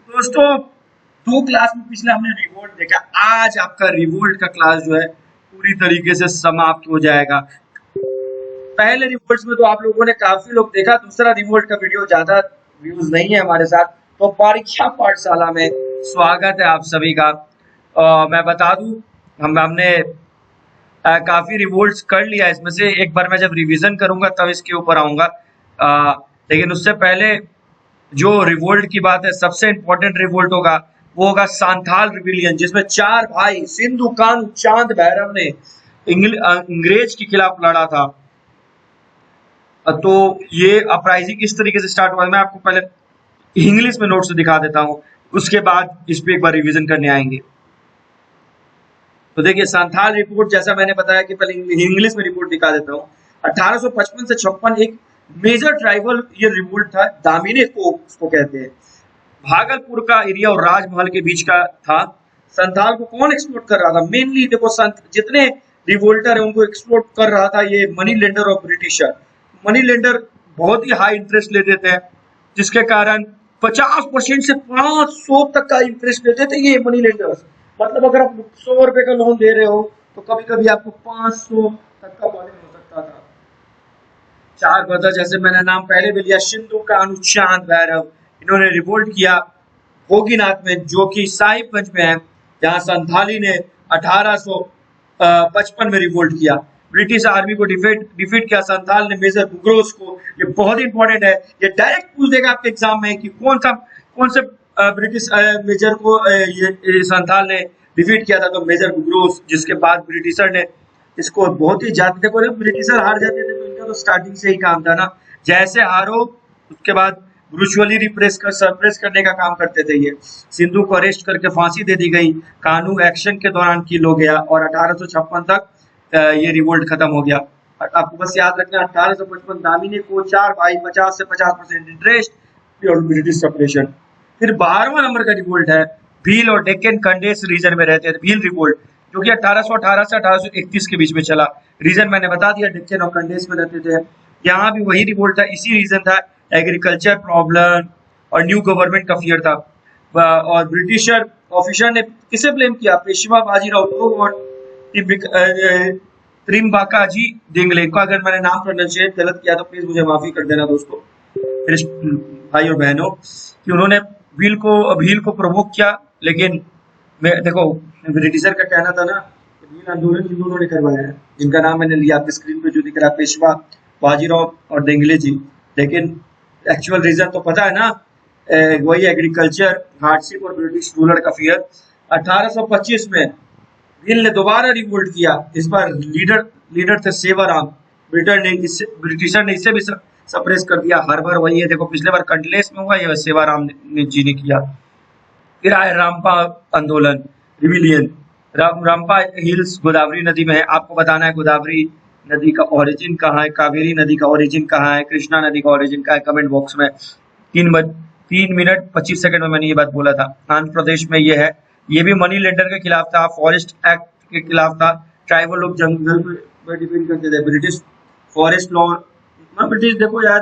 दोस्तों, दो क्लास में पिछले हमने रिवोल्ट देखा। आज आपका रिवोल्ट का क्लास जो है पूरी तरीके से समाप्त हो जाएगा। पहले रिवोल्ट में तो आप लोगों ने काफी लोग देखा, दूसरा रिवोल्ट का वीडियो ज्यादा व्यूज नहीं है हमारे साथ। तो परीक्षा पाठशाला में स्वागत है आप सभी का। मैं बता दूं, हमने काफी रिवोल्ट्स कर लिया। इसमें से एक बार मैं जब रिवीजन करूंगा तब इसके ऊपर आऊंगा। लेकिन उससे पहले जो रिवोल्ट की बात है, सबसे इंपॉर्टेंट रिवोल्ट होगा वो होगा सांथाल रिविलियन, जिसमें चार भाई सिंधु कान्हू चांद भैरव ने अंग्रेज के खिलाफ लड़ा था। तो ये अपराइजिंग किस तरीके से स्टार्ट हुआ, मैं आपको पहले इंग्लिश में नोट्स दिखा देता हूँ, उसके बाद इस पे एक बार रिवीजन करने आएंगे। तो देखिए, सांथाल रिपोर्ट, जैसा मैंने बताया कि पहले इंग्लिश में रिपोर्ट दिखा देता हूँ। 1855 से 56 एक मेजर ट्राइबल ये रिवोल्ट था, दामिने को उसको कहते हैं। भागलपुर का एरिया और राजमहल के बीच का था। संथाल को कौन एक्सप्लोर कर रहा था? मेनली देखो, जितने रिवोल्टर है उनको एक्सप्लोर कर रहा था ये मनी लेंडर और ब्रिटिशर। मनी लेंडर बहुत ही हाई इंटरेस्ट लेते थे, जिसके कारण 50% से 500 तक का इंटरेस्ट लेते थे ये मनी लेंडर्स। मतलब अगर आप 100 रुपए का लोन दे रहे हो तो कभी कभी आपको 500 तक का बर्डन हो सकता था। चार ब्रदर, जैसे मैंने नाम पहले भी लिया, सिंधु कान्हू चांद भैरव, इन्होंने रिवोल्ट किया भोगीनाथ में, जो कि साहिबगंज में है, जहां संथाली ने 1855 में रिवोल्ट किया। ब्रिटिश आर्मी को डिफीट किया संथाल ने मेजर बुग्रोस को। ये बहुत इंपॉर्टेंट है, ये डायरेक्ट पूछ देगा आपके एग्जाम में कि कौन से ब्रिटिश मेजर को ये संथाल ने डिफीट किया था। तो मेजर बुग्रोस, जिसके बाद ब्रिटिशर ने इसको बहुत ही ज्यादा, देखो जब ब्रिटिशर हार जाते थे तो इनका तो स्टार्टिंग से ही काम था ना, जैसे हारो उसके बाद ब्रूचुअली सरप्रेस करने का काम करते थे। ये सिंधु को अरेस्ट करके फांसी दे दी गई, कानू एक्शन के दौरान किल हो गया और 1856 तक ये रिवोल्ट खत्म हो गया। आपको बस याद रखना, 1855 दामिनी को चार भाई 50 से 50% इंटरेस्ट और ब्रिटिश सेपरेशन। फिर 12वां नंबर का रिवोल्ट है भील और डेक्कन कंडेस रीजन में रहते थे भील रिवोल्ट, जो कि 1818 से 1831 के बीच में चला। रीजन मैंने बता दिया, डेक्कन और कंडेस में रहते थे। यहाँ भी वही रिवोल्ट था, इसी रीजन था, एग्रीकल्चर प्रॉब्लम और न्यू गवर्नमेंट का फियर था। और ब्रिटिशर ऑफिसर ने किसे ब्लेम किया? पेशवा बाजीराव और त्रिम्बाकाजी डिंगले को। अगर मैंने नाम प्रोनाउंसिएट गलत किया तो प्लीज मुझे माफी कर देना दोस्तों, भाई और बहनों, कि उन्होंने भील को प्रवोक किया। लेकिन देखो, ब्रिटिशर का कहना था ना, भील आंदोलन इन दोनों ने करवाया है, जिनका नाम मैंने लिया आपकी स्क्रीन पे जो दिख रहा है, पेशवा बाजीराव और डेंगले जी। लेकिन एक्चुअल रीजन तो पता है ना, वही एग्रीकल्चर हार्डशिप और ब्रिटिश रूलर का फियर। 1825 में भील ने दोबारा रिवोल्ट किया। इस बार लीडर थे सेवाराम। ब्रिटिशर ने इसे भी सप्रेस कर दिया। हर बार वही है, देखो पिछले बार कंडलेस में हुआ, ये सेवाराम जी ने किया। फिर आए रामपा आंदोलन रिविलियन। रामपा हिल्स गोदावरी नदी में है। आपको बताना है गोदावरी नदी का ओरिजिन कहाँ है, कावेरी नदी का ओरिजिन कहाँ है, कृष्णा नदी का ओरिजिन कहाँ है, कमेंट बॉक्स में। 3 मिनट 25 सेकंड में मैंने ये बात बोला था। आंध्र प्रदेश में ये है। ये भी मनी लेंडर के खिलाफ था, फॉरेस्ट एक्ट के खिलाफ था। ट्राइबल लोग जंगल पर डिपेंड करते थे। ब्रिटिश फॉरेस्ट लॉ, ब्रिटिश देखो यार,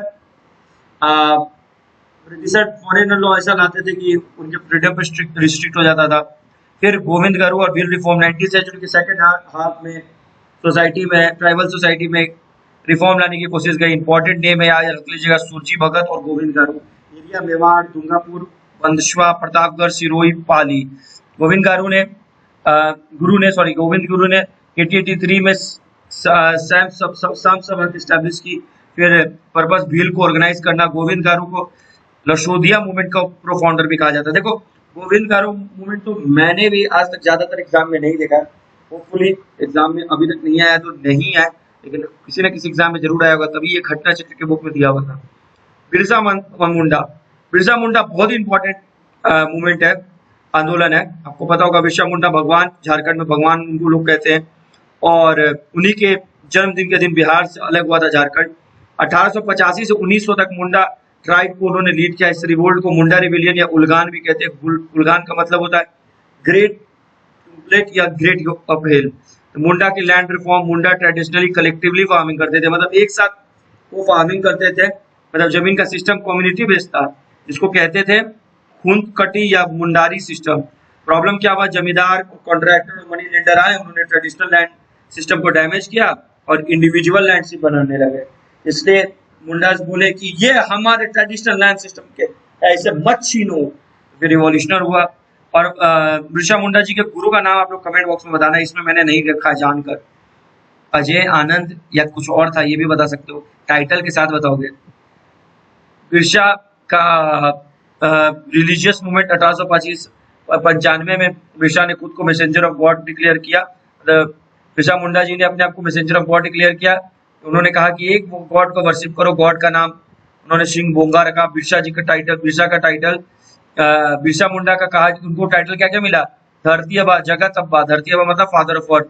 ब्रिटिशर फॉरेनर लॉ ऐसा लाते थे कि उनके फ्रीडम पे रिस्ट्रिक्ट हो जाता था। फिर गोविंद गारू और भील रिफॉर्म 19th सेंचुरी के सेकंड हाफ में सोसाइटी में, ट्राइबल सोसाइटी में रिफॉर्म लाने की कोशिश की। इंपॉर्टेंट नेम है, याद रख लीजिएगा, सुरजी भगत और गोविंद गारू। एरिया मेवाड़, दुंगापुर, बंदशवा, प्रतापगढ़, सिरोही, पाली। गोविंद गुरु ने 1883 में शाम सभा स्टैब्लिश की। फिर पर्पस भील को ऑर्गेनाइज करना। गोविंद गारू को लशोदिया मूवमेंट का प्रो फाउंडर भी कहा जाता है। देखो, गोविंद गारू मूवमेंट तो मैंने भी आज तक ज्यादातर एग्जाम में नहीं देखा। होपफुली एग्जाम में अभी तक नहीं आया तो नहीं आया, लेकिन किसी न किसी एग्जाम में जरूर आया होगा, तभी ये घटना चित्र के बुक में दिया हुआ था। बिरसा मुंडा बहुत इंपॉर्टेंट मूवमेंट है, आंदोलन है। आपको पता होगा, बिरसा मुंडा भगवान, झारखंड में भगवान उनको लोग कहते हैं, और उन्हीं के जन्मदिन के दिन बिहार से अलग हुआ था झारखंड। 1885 से 1900 तक मुंडा ट्राइब को उन्होंने लीड किया। इस रिवोल्ट को मुंडा रिविलियन या उलगान भी कहते हैं। उलगान का मतलब होता है ग्रेट या ग्रेट अपहेल। मुंडा की लैंड रिफॉर्म, मुंडा ट्रेडिशनली कलेक्टिवली फार्मिंग करते थे, मतलब एक साथ वो फार्मिंग करते थे। मतलब जमीन का सिस्टम कम्युनिटी बेस्ड था, जिसको कहते थे खूंटकटी या मुंडारी सिस्टम। प्रॉब्लम क्या हुआ, जमींदार, कॉन्ट्रैक्टर और मनी लेंडर आए, उन्होंने ट्रेडिशनल लैंड सिस्टम को डैमेज किया और इंडिविजुअल लैंडशिप बनाने लगे। इसलिए मुंडास बोले कि ये हमारे ट्रेडिशनल लैंड सिस्टम के ऐसे मत छीनो। फिर रिवॉल्यूशनर हुआ। और बिरसा मुंडा जी के गुरु का नाम आप लोग कमेंट बॉक्स में बताना, इसमें मैंने नहीं रखा जानकर। अजय आनंद या कुछ और था, ये भी बता सकते हो, टाइटल के साथ बताओगे। बिरसा का रिलीजियस मूवमेंट 1895 में बिरसा ने खुद को मैसेंजर ऑफ गॉड डिक्लेयर किया। बिरसा मुंडा जी ने अपने आप को मैसेंजर ऑफ गॉड डिक्लेयर किया। उन्होंने कहा कि एक गॉड को वर्शिप करो। गॉड का नाम उन्होंने सिंह बोंगा रखा। बिरसा जी का टाइटल, बिरसा का टाइटल, बिरसा मुंडा का कहा, उनको टाइटल क्या क्या मिला, धरती अबा, जगत अब्बा। धरती अबा मतलब फादर ऑफ अर्थ।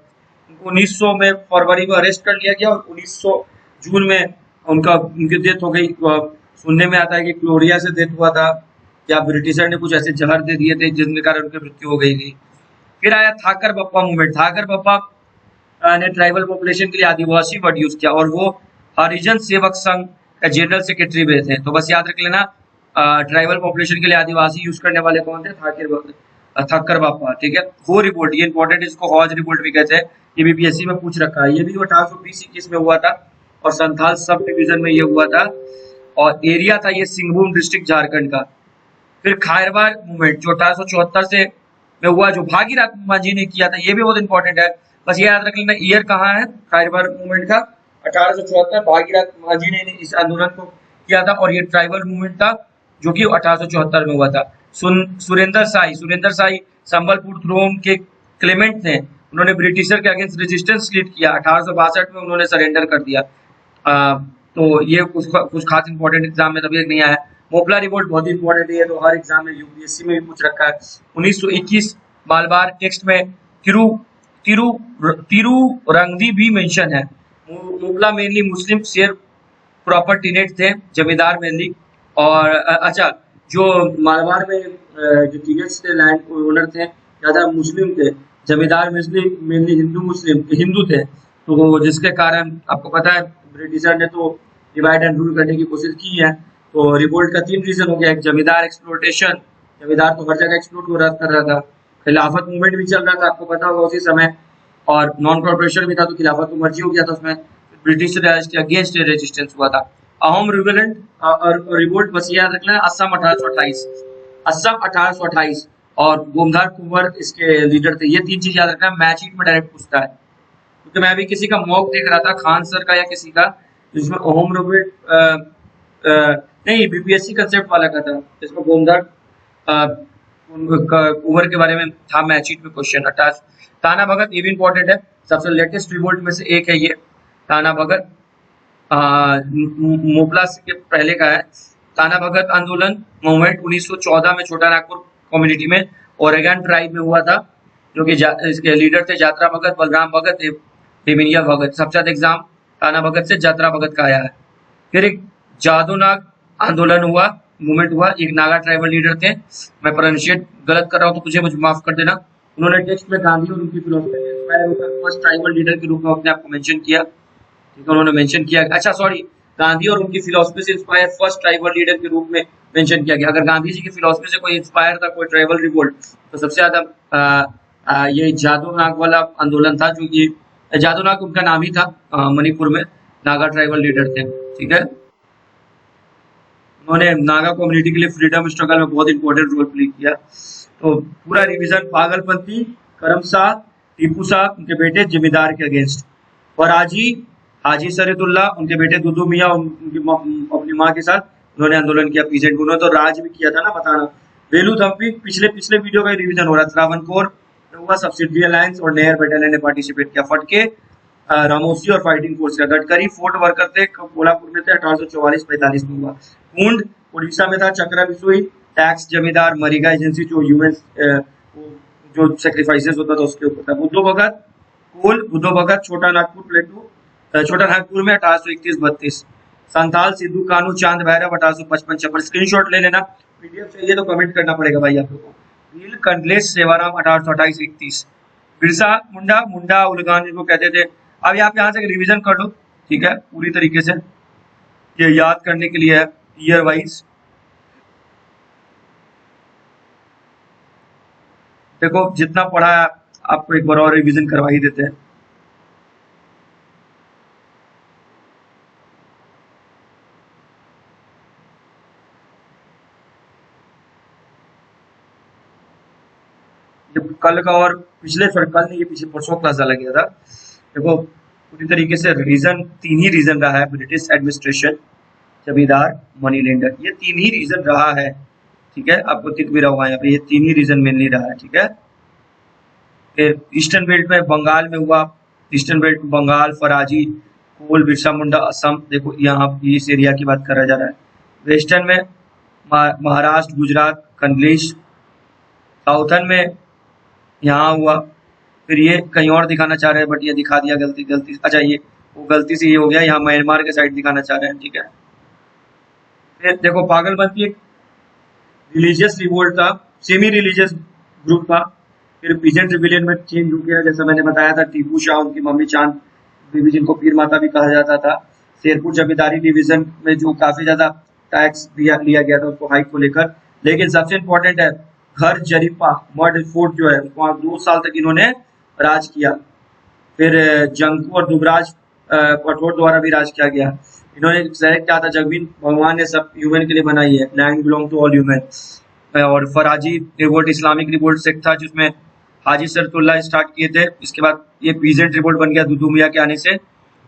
उनको 1900 में फरवरी में अरेस्ट कर लिया गया और 1900 जून में उनकी डेथ हो गई। सुनने में आता है कि क्लोरिया से डेथ हुआ था, या ब्रिटिशर ने कुछ ऐसे जहर दे दिए थे जिनके कारण उनकी मृत्यु हो गई थी। फिर आया थाकर बप्पा मूवमेंट। थाकर बप्पा ने ट्राइबल पॉपुलेशन के लिए आदिवासी वर्ड यूज किया और वो हरिजन सेवक संघ का जनरल सेक्रेटरी भी थे। तो बस याद रख लेना, ट्राइबल पॉपुलेशन के लिए आदिवासी यूज करने वाले कौन थे, थाकर बप्पा। ठीक है। हो रिवोल्ट, ये इंपॉर्टेंट, इसको हौज रिवोल्ट भी कहते हैं। ये बीपीएससी में पूछ रखा है। ये भी 1820-21 में हुआ था और संथाल सब डिवीजन में ये हुआ था और एरिया था ये सिंहभूम डिस्ट्रिक्ट झारखंड का। फिर खायरवाड़ मूवमेंट जो 1874 से में हुआ, जो भागीरथ मांझी ने किया था, ये भी बहुत इंपॉर्टेंट है। बस ये याद रख लेना, ईयर कहाँ है खायरवाड़ मूवमेंट का, 1874। भागीरथ मांझी ने इस आंदोलन को किया था और ये ट्राइबल मूवमेंट था जो कि 1874 में हुआ था। सुरेंद्र साई संबलपुर थ्रोन के क्लेमेंट थे। उन्होंने ब्रिटिशर के अगेंस्ट रेजिस्टेंस लीड किया। 1862 में उन्होंने सरेंडर कर दिया। तो ये कुछ खास इंपॉर्टेंट एग्जाम में तभी नहीं आया। मोपला रिवोल्ट बहुत इंपॉर्टेंट है, तो हर एग्जाम में यूपीएससी में भी पूछ रखा है। 1921 मालबार टेक्स्ट में तिरुरंगी भी मेंशन है। मोपला मेनली मुस्लिम शेयर प्रॉपर्टी नेट थे, जमींदार मेनली। और अच्छा, जो मालबार में जो टीनेट्स थे, लैंड ओनर थे, ज्यादा मुस्लिम थे। जमींदार मेनली हिंदू थे। तो जिसके कारण आपको पता है ब्रिटिशर ने तो डिवाइड एंड रूल करने की कोशिश की है। तो रिवोल्ट का 3 रीजन हो गया। एक जमींदार एक्सप्लोटेशन, जमींदार तो हर जगह एक्सप्लोट कर रहा था। खिलाफत मूवमेंट भी चल रहा था, आपको पता होगा उसी समय। और नॉन कॉर्पोरेशन भी था, तो खिलाफत को मर्जी हो गया था उसमें। ब्रिटिश राज के अगेंस्ट रेजिस्टेंस हुआ था। अहोम रिवोल्ट और रिवोल्ट बस याद रखना, असम 1828 और गोमधार कुंवर इसके लीडर थे। ये 3 चीज याद रखना, मैच शीट में डायरेक्ट पूछता है। क्योंकि मैं अभी किसी का मॉक देख रहा था, खान सर का या किसी का, जिसमें अहोम रिवोल्ट नहीं, बीपीएससी कंसेप्ट वाला का था, जिसमें गोमधार कुंवर के बारे में था मैच शीट में क्वेश्चन। ताना भगत, ये भी इंपॉर्टेंट है, सबसे लेटेस्ट रिवोल्ट में से एक है ये ताना भगत। मोपला के पहले का है। ताना भगत आंदोलन मूवमेंट 1914 में छोटा नागपुर कम्युनिटी में ओरेगन ट्राइब में हुआ था, जो कि इसके लीडर थे जात्रा भगत, बलराम भगत, डेमिनिया भगत। सबसे ज्यादा एग्जाम ताना भगत से जात्रा भगत का आया है। फिर एक जादूनाग आंदोलन हुआ, मूवमेंट हुआ, एक नागा ट्राइबल लीडर थे। मैं प्रोनाउंसिएट गलत कर रहा हूँ तो मुझे माफ कर देना। उन्होंने टेक्स्ट में गांधी और उनकी फिलॉसफी से इंस्पायर होकर फर्स्ट ट्राइबल लीडर के रूप में अपने आप को मेंशन किया। ठीक है, उन्होंने मेंशन किया, अच्छा सॉरी, गांधी और उनकी फिलॉसफी से इंस्पायर फर्स्ट ट्राइबल लीडर के रूप में मेंशन किया गया। अगर गांधी जी की फिलॉसफी से कोई इंस्पायर था, कोई ट्राइबल रिवोल्ट, तो सबसे ज्यादा ये जादूनाग वाला आंदोलन था, जो कि जादूनाग उनका नाम ही था, मणिपुर में नागा ट्राइबल लीडर थे। ठीक है, उन्होंने नागा कम्युनिटी के लिए फ्रीडम स्ट्रगल में बहुत इंपॉर्टेंट रोल प्ले किया। तो पूरा रिवीजन, पागलपंथी, करमशाह, टीपू शाह उनके बेटे जमींदार के अगेंस्ट, और हाजी सरीदुल्ला उनके बेटे दुदू मियाँ उनकी अपनी माँ के साथ उन्होंने आंदोलन किया पीजेंट। उन्होंने तो राज भी किया था ना, बताना। वेलू थम्पी, पिछले वीडियो का रिवीजन हो रहा था। त्रावणकोर हुआ, सब्सिडरी अलायंस और नेयर बटालियन ने पार्टिसिपेट किया। फटके, रामोसी और फाइटिंग फोर्स का। गडकरी फोर्ट वर्कर थे, कोल्हापुर में थे, 1844-45 में हुआ। कुंड उड़ीसा में था। चक्रा बिसोई, टैक्स जमींदार, मरीगा एजेंसी जो ह्यूमन जो सेक्रीफाइसेस होता था उसके ऊपर था। बुद्धो भगत, बुद्धो भगत, छोटा नागपुर में 1831-32। संथाल, सिद्धू कानू, चांद भैरव 1855-56। स्क्रीनशॉट ले लेना, पीडीएफ चाहिए तो कमेंट करना पड़ेगा भाई आप लोगों को। नील कंडलेश सेवाराम 1828-31। बिरसा मुंडा उलगान जिनको कहते थे। अब आप यहाँ से रिवीजन कर लो, ठीक है, पूरी तरीके से, ये याद करने के लिए है ईयर वाइज। देखो जितना पढ़ा है आपको एक बार और रिवीजन करवा ही देते हैं। जब कल का और पिछले कल नहीं, ये पीछे परसों क्लास डाला गया था। देखो पूरी तरीके से रीजन 3 ही रीजन रहा है, ब्रिटिश एडमिनिस्ट्रेशन, जमींदार, मनी लेंडर, ये 3 ही रीजन रहा है। ठीक है, आपको दिख भी रहा होगा यहाँ पे, ये 3 ही रीजन मेनली रहा है। ठीक है, फिर ईस्टर्न बेल्ट में बंगाल में हुआ, ईस्टर्न बेल्ट बंगाल, फराजी, कोल, बिरसा मुंडा, असम, देखो यहाँ इस एरिया की बात करा जा रहा है। वेस्टर्न में महाराष्ट्र, गुजरात, कंडलीश, साउथर्न में यहाँ हुआ। फिर ये कहीं और दिखाना चाह रहे हैं बट ये दिखा दिया गलती, अच्छा ये वो गलती से ये हो गया, यहाँ म्यांमार के साइड दिखाना चाह रहे हैं। ठीक है, फिर देखो पागलपंथी एक रिलीजियस रिवोल्ट था, सेमी रिलीजियस ग्रुप था। फिर पीजेंट रिविलियन में चेंज हो गया, जैसा मैंने बताया था, टीपू शाह, उनकी मम्मी चांद बीबी, जिनको पीर माता भी कहा जाता था। शेरपुर जमींदारी डिवीजन में जो काफी ज्यादा टैक्स लिया गया था उसको हाइक को लेकर। लेकिन सबसे इम्पोर्टेंट है घर जरीपा मड फोर्ट जो है, वहाँ 2 साल तक इन्होंने राज किया। फिर जंगू और दुबराज कठोर द्वारा भी राज किया गया। इन्होंने सेलेक्ट किया था, जगमीन भगवान ने सब ह्यूमन के लिए बनाई है, land belong to all human. और Faraizi revolt Islamic revolt sect था, जिसमें हाजी सरतुल्ला स्टार्ट किए थे। इसके बाद ये पीजेंट रिवोल्ट बन गया दुदू मियाँ के आने से,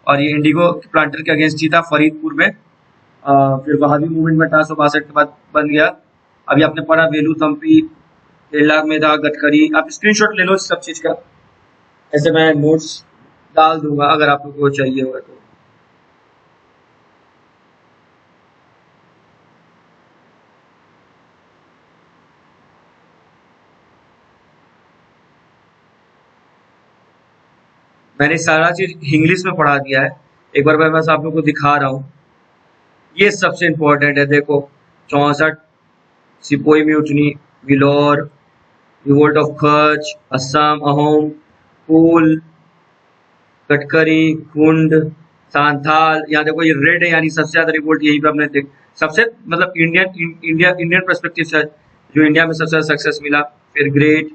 और ये इंडिगो प्लांटर के अगेंस्ट ही था फरीदपुर में। फिर वहाबी मूवमेंट में 1862 के बाद बन गया। अभी आपने पढ़ा वेलू थम्पी, केरला में था गडकरी। आप स्क्रीनशॉट ले लो इस सब चीज का, ऐसे मैं नोट्स डाल दूंगा अगर आप लोगों को चाहिए होगा तो। मैंने सारा चीज इंग्लिश में पढ़ा दिया है, एक बार मैं बस आप लोगों को दिखा रहा हूँ। ये सबसे इम्पोर्टेंट है, देखो 64 sepoy mutiny, Vellore, revolt of Kutch, Assam, Ahom, Kol, Katkari, Khond, Santhal. यहाँ देखो ये रेड है, यानी सबसे ज्यादा रिवोल्ट यहीं पे हमने देख, सबसे मतलब इंडियन पर्सपेक्टिव से जो इंडिया में सबसे ज्यादा सक्सेस मिला। फिर ग्रेट,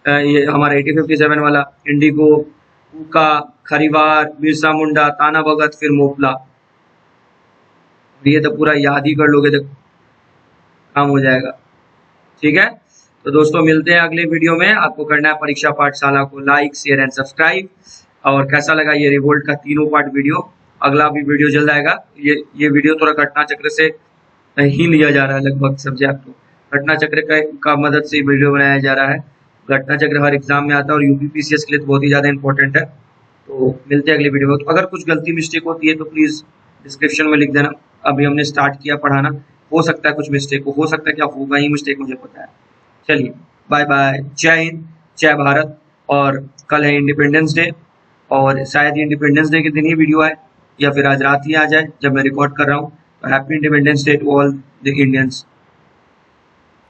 ये हमारा 1857 वाला, इंडिगो, उका, खरीवार, बिरसा मुंडा, ताना भगत, फिर मोपला। ये तो पूरा याद ही कर लोगे तो काम हो जाएगा। ठीक है, तो दोस्तों मिलते हैं अगले वीडियो में। आपको करना है परीक्षा पाठशाला को लाइक, शेयर एंड सब्सक्राइब। और कैसा लगा ये रिवोल्ट का 3 पार्ट वीडियो, अगला भी वीडियो जल्द आएगा। ये वीडियो थोड़ा घटना चक्र से ही लिया जा रहा है, लगभग समझे आप तो। घटना चक्र का मदद से वीडियो बनाया जा रहा है। घटना चक्र हर एग्जाम में आता है और यूपीपीसीएस के लिए तो बहुत ही ज्यादा इंपॉर्टेंट है। तो मिलते हैं अगले वीडियो में। तो अगर कुछ गलती मिस्टेक होती है तो प्लीज डिस्क्रिप्शन में लिख देना। अभी हमने स्टार्ट किया पढ़ाना, हो सकता है कुछ मिस्टेक हो सकता है क्या होगा ही मिस्टेक, मुझे पता है। चलिए बाय बाय, जय हिंद, जय भारत। और कल है इंडिपेंडेंस डे, और शायद इंडिपेंडेंस डे के दिन ही वीडियो आए या फिर आज रात ही आ जाए जब मैं रिकॉर्ड कर रहा हूँ। Happy independence day to all the Indians.